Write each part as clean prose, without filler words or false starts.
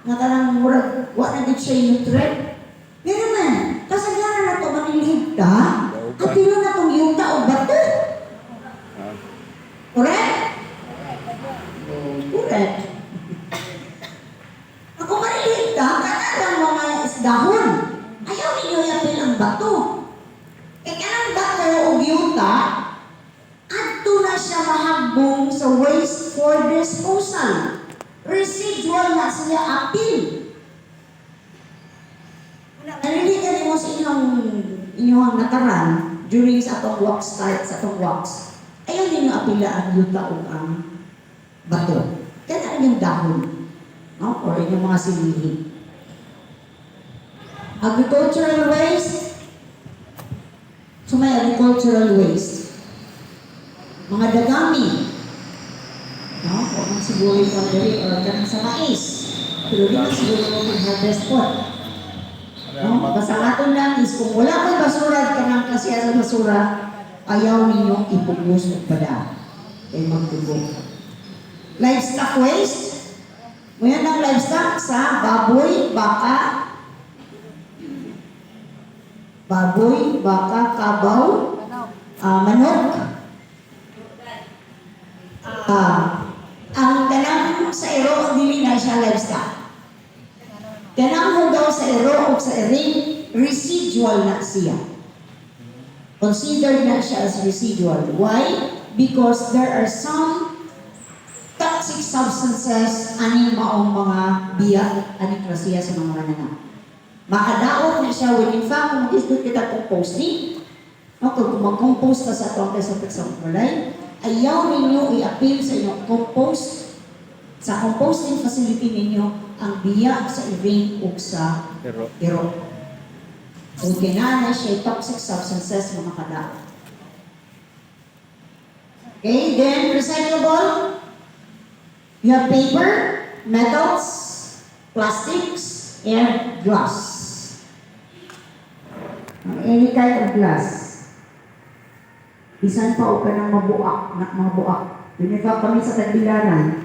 nga kanang murag wa na gid siya nutrient. Pero man, kasagaran na to manilhigta, at tilo na tong yuta o bato. Correct? Correct. Ako manilhigta, kanang mga isdahon. Ayaw ninyo yapin ang bato. E kanang bato o yuta, adto na siya mahagbong sa waste for disposal. Residual na siya apil. Naliligan mo sa inyong nataran during sa atong wax start, sa atong wax. Ayaw ninyo apila ang yuta o ang bato. Kaya inyong dahon. No? Or inyong mga silihi. Agricultural waste. So may agricultural waste. Mga dagami. No? O ang siguro yung dali or kanang sa mais. Pero di na siguro yung harvest pot. No? Basta aton lang is kung wala kang basura ka ng klase sa basura, ayaw ninyong ipugos o pada. Kaya magtubog. Livestock waste. Ngayon ang livestock sa baboy, baka, kabaw, manok. Ang tanang sa ero, ang dili na siya livestock. Kanang hugaw sa ero o sa ering, residual na siya. Considered na siya as residual. Why? Because there are some toxic substances aning maong mga biyak aning klasiya sa mga mananap. Makadaot na siya when in fact kung gusto kita composting, no, kung mag-compose ka sa atong sa pagsamalay, ayaw ninyo i-appeal sa inyong compost sa composting facility ninyo ang biya sa ring o sa ero. Kung kinana siya toxic substances mga kadaot. Okay, then recyclable. You have paper, metals, plastics, and glass. Any kind of glass. Bisan pa o ka ng mga buak. Dinifa kami sa tagbilaran.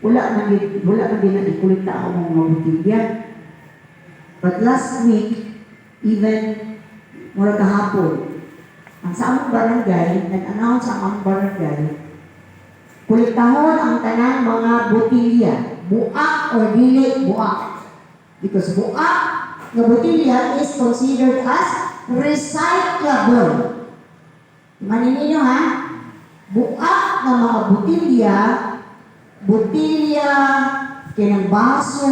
Wala man din na ikulita ako mga butilya. But last week, even mura kahapon, ang sa among barangay, nag-announce ang among barangay, kulitahon ang tanang mga butilya, buak or dili buak. Because buak na butilya is considered as recyclable. Manin ninyo ha, buak na mga butilya, kinang baso,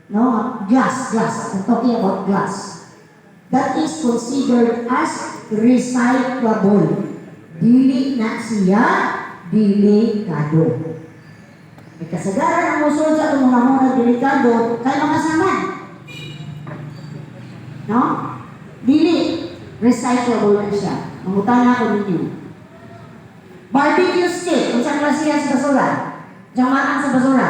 no, glass. I'm talking about glass. That is considered as recyclable. Dili na siya delikado. May kasagaran ang musul sa itong mga delikado, kaya makasaman. No? Dili. Recyclable na siya. Mangutana ko ninyo. Barbecue stick, kung saan klasiya sa basura. Jamaan sa basura.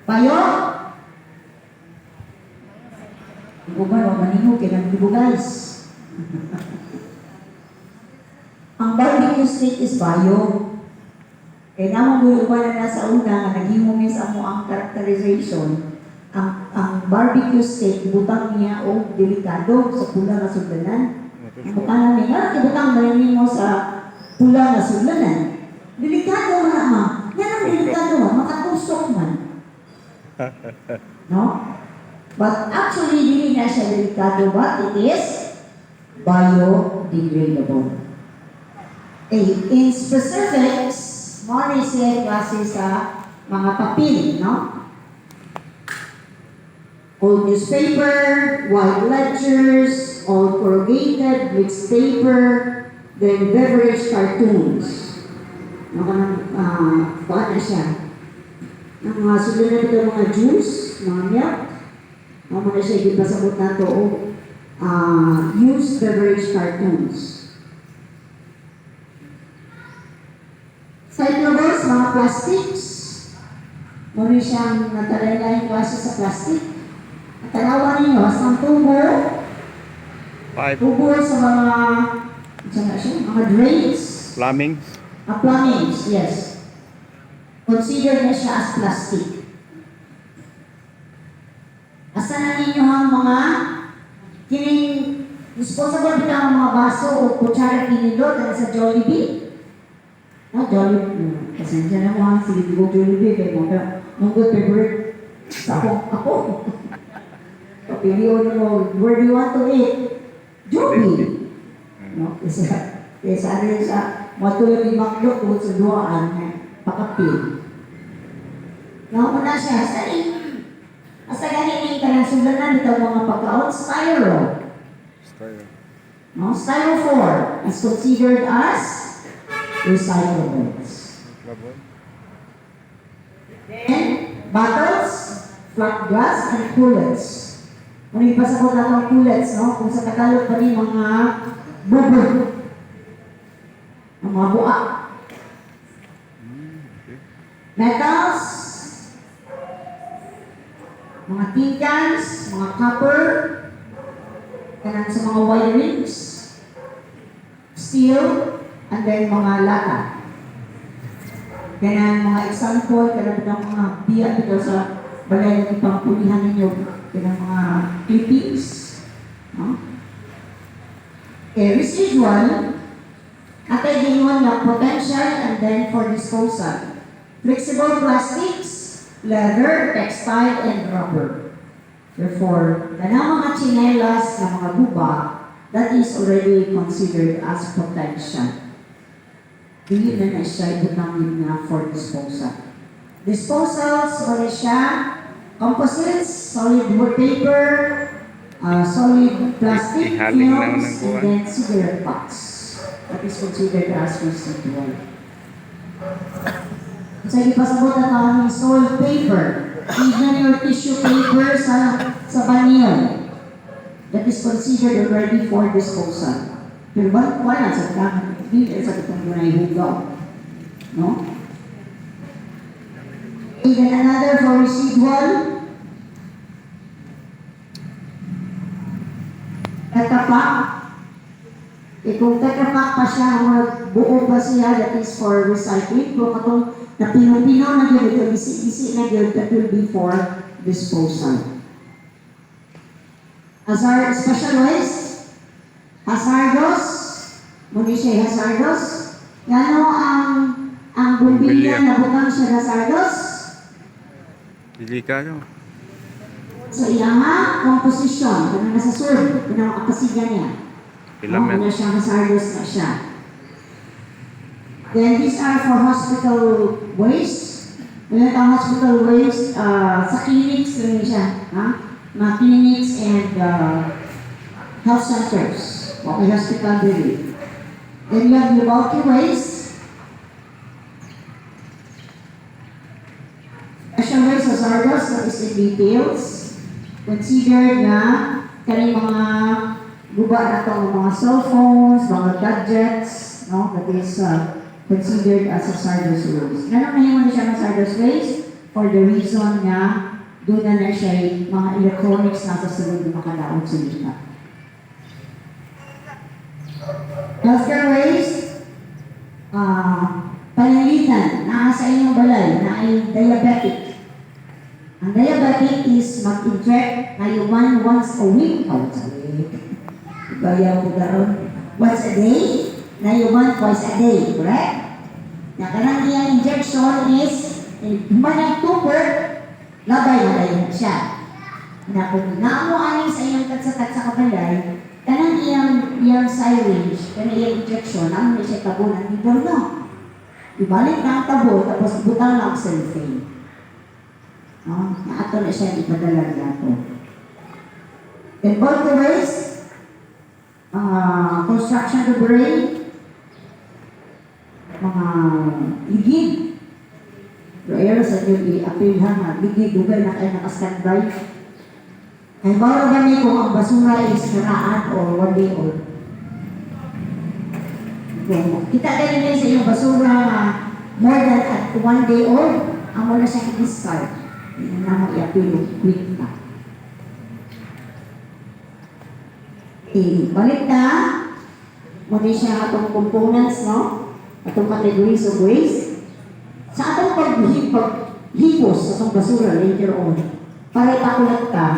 Bayo? Ibu ba, no? Manino, kinag-ibo guys. Ang barbecue stick is bayo. Kaya naman gulupan na nasa una, nag-humis mo ang characterization. Ang barbecue steak, ibutang niya o delikado sa pula na sudlanan. Ibutang niya, ibutang marimin mo sa pula na sudlanan. Delikado man naman. Yan ang delikado man, makatusok man. No? But actually, hindi na siya delikado, but it is biodegradable. In specifics, more siya klase sa mga papel, no? Old newspaper, white ledgers, old corrugated, mixed paper, then beverage cartoons. Bakit na siya? Ang mga sulat ito mga juice, mga milk, mga siya ipasabot na ito, used beverage cartoons. Cyclables, mga plastics, muna siyang natalala yung klase sa plastic. Tanawan ninyo, sa tubo, tubo sa mga drains. Plumbing. Plumbings, yes. consider na siya as plastic. Asa na ninyo ang mga kining disposable bitaw ang mga baso o kutsara kinindot na sa Jollibee? No, Jollibee. Pasensya na mo ha, sige di ko Jollibee kaya mga good favorite sa ako. Kapiliyon mo, where do you want to eat? Jollibee. No, isa rin sa matulog ni Makdo tungkol sa duwaan na pakapil. Nauna siya, asa ganin ka ng sulanan ito mga pagkaon, styro. No, styrofoam is considered as recyclables. Then, bottles, flat glass, and coolers. Kung ipasakot natin ang coolers, no? Kung sa Tagalog pa rin mga bubog. Ang mga buak. Metals, mga tin cans, mga copper, kanan sa mga wirings, steel, and then mga lata. Kanan mga example, kanan ng mga biya dito sa balay ng ipangpulihan ninyo, kanan mga clippings. No? Residual, atay ginwan na potential and then for disposal. Flexible plastics, leather, textile, and rubber. Therefore, kanang mga chinelas na mga guba, that is already considered as potential. Dili na siya ibutangin na for disposal. Disposals, wala siya, composites, solid wood paper, solid plastic films, and then cigarette packs. That is considered as residual. Sa ipasabot na tawag ng soiled paper, even your tissue paper sa banyo, that is considered already for disposal. Pero wala sa kanya, hindi sa itong gunay hugaw. No? Even another for residual, tatapak. Kung tatapak pa siya, buo pa siya, that is for recycling. Kung itong na pino-pino na yun, ito isi-isi na yun, that will be for disposal. Special waste, hazardous, muli siya hazardous. Gano ang bumbilya na bukang siya hazardous? Delikado. So, iyang composition, kung nasa serve, kung ang kapasigan niya. Filament. Kung siya hazardous na siya. Then these are for hospital waste. Ulit ang hospital waste, sa clinics rin siya. Mga clinics and health centers. Okay, hospital din. Then you have bulky waste. Special waste hazardous, that is in details. Consider na kaning mga guba na itong mga cell phones, mga gadgets, no? That is considered as hazardous waste. Ganun na siya hazardous waste for the reason na doon na siya mga electronics na sa sunod na makalaot sa likat. Healthcare waste, panalitan, sa inyong balay, na ay diabetic. Ang diabetic is mag-inject na yuman once a week. Bayaw ko daron. Once a day, na yuman twice a day, correct? Na kanang iyang injection is, humanang tupper, labay-labay na siya. Na kung naamuanin sa iyong katsa-katsa kabalay, kanang iyang syringe, kanang iyang injection, ang na siya tabo ng nibor, no? Ibalik na ang tabo, tapos butang na ang cellophane. No? Na ato na siya ipadala nato. And bulky waste, construction debris, mga ligid. Pero sa inyo i-apilhan na ligid, dugay na kayo naka-standby. Ay bawal gani kung ang basura is naraan or 1 day old. Kita ganyan sa inyong basura more than at 1 day old, ang wala siyang i-discard. Hindi na mo i-apil, quick na. Balik na, muna siya atong components, no? Atong categories of waste. Sa atong paghipos sa itong basura later on, para ipakulat ka,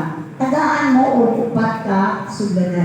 tagaan mo o upat ka suganan.